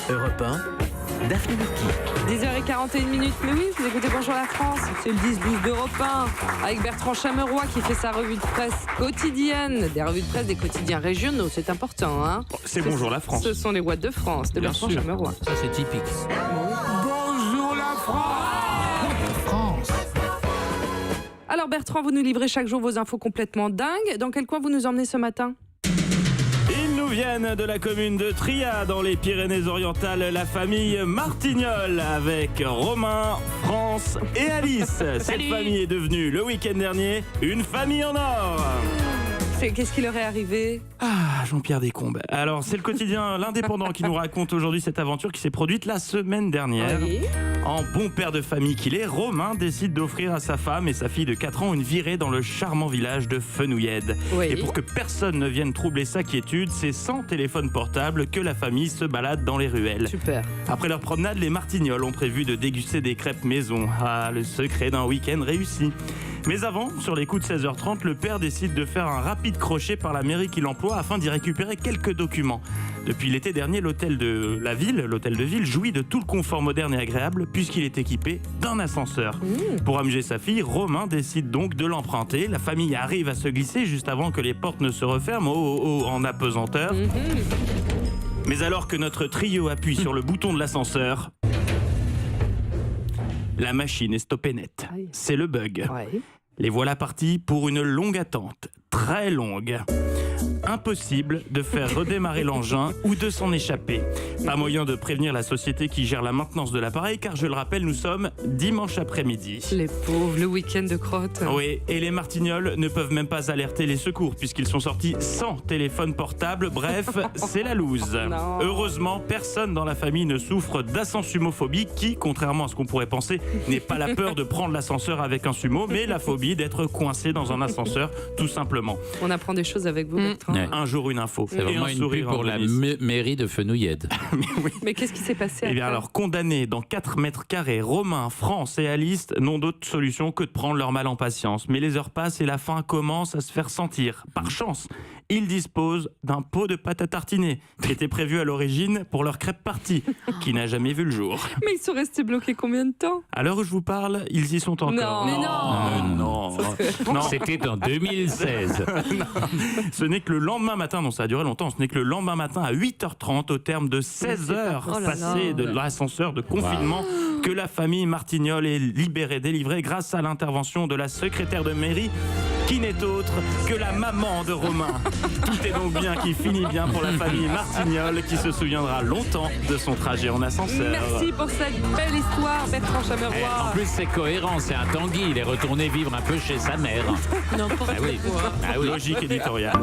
Europe 1, Daphné Burki. 10h41, mais oui, vous écoutez Bonjour la France, c'est le 10-12 d'Europe 1, avec Bertrand Chameroy qui fait sa revue de presse quotidienne, des revues de presse des quotidiens régionaux, c'est important. Hein. C'est Bonjour la France. Ce sont les What de France, de Bien Bertrand sûr. Chameroy. Ça, c'est typique. Bonjour la France. Alors Bertrand, vous nous livrez chaque jour vos infos complètement dingues. Dans quel coin vous nous emmenez ce matin ? Ils nous viennent de la commune de Tria, dans les Pyrénées-Orientales, la famille Martignol, avec Romain, France et Alice. Cette famille est devenue, le week-end dernier, une famille en or. Qu'est-ce qui leur est arrivé ? Ah, Jean-Pierre Descombes. Alors, c'est le quotidien L'Indépendant qui nous raconte aujourd'hui cette aventure qui s'est produite la semaine dernière. Oui. En bon père de famille qu'il est, Romain décide d'offrir à sa femme et sa fille de 4 ans une virée dans le charmant village de Fenouillède. Oui. Et pour que personne ne vienne troubler sa quiétude, c'est sans téléphone portable que la famille se balade dans les ruelles. Super. Après leur promenade, les Martignols ont prévu de déguster des crêpes maison. Ah, le secret d'un week-end réussi. Mais avant, sur les coups de 16h30, le père décide de faire un rapide crochet par la mairie qu'il emploie afin d'y récupérer quelques documents. Depuis l'été dernier, l'hôtel de ville, jouit de tout le confort moderne et agréable puisqu'il est équipé d'un ascenseur. Pour amuser sa fille, Romain décide donc de l'emprunter. La famille arrive à se glisser juste avant que les portes ne se referment, en apesanteur. Mais alors que notre trio appuie sur le bouton de l'ascenseur, la machine est stoppée net. Aïe. C'est le bug. Ouais. Les voilà partis pour une longue attente, très longue. Impossible de faire redémarrer l'engin ou de s'en échapper. Pas moyen de prévenir la société qui gère la maintenance de l'appareil, car je le rappelle, nous sommes dimanche après-midi. Les pauvres, le week-end de crotte. Oui, et les Martignols ne peuvent même pas alerter les secours puisqu'ils sont sortis sans téléphone portable. Bref, c'est la loose. Non. Heureusement, personne dans la famille ne souffre d'ascensumophobie qui, contrairement à ce qu'on pourrait penser, n'est pas la peur de prendre l'ascenseur avec un sumo, mais la phobie d'être coincé dans un ascenseur, tout simplement. On apprend des choses avec vous, Bertrand. Ouais. Un jour, une info. C'est Et vraiment un une sourire pub pour en la bonus. mairie de Fenouillède. Mais qu'est-ce qui s'est passé Eh bien après ? alors, condamnés dans 4 mètres carrés, Romain, France et Alice n'ont d'autre solution que de prendre leur mal en patience. Mais les heures passent et la faim commence à se faire sentir. Par chance, ils disposent d'un pot de pâte à tartiner qui était prévu à l'origine pour leur crêpe partie, qui n'a jamais vu le jour. Mais ils sont restés bloqués combien de temps ? À l'heure où je vous parle, ils y sont encore. Non. Mais non. Non. C'était en 2016. Ce n'est que le lendemain matin, non ça a duré longtemps, ce n'est que le lendemain matin à 8h30 au terme de 16 heures Oh là là. passées de l'ascenseur de confinement que la famille Martignol est libérée, délivrée grâce à l'intervention de la secrétaire de mairie qui n'est autre que la maman de Romain. Tout est donc bien qui finit bien pour la famille Martignol qui se souviendra longtemps de son trajet en ascenseur. Merci pour cette belle histoire, Bertrand En Chameroy. plus, c'est cohérent. C'est un Tanguy. Il est retourné vivre un peu chez sa mère. N'importe Ah oui. quoi. Ah oui. Logique éditoriale.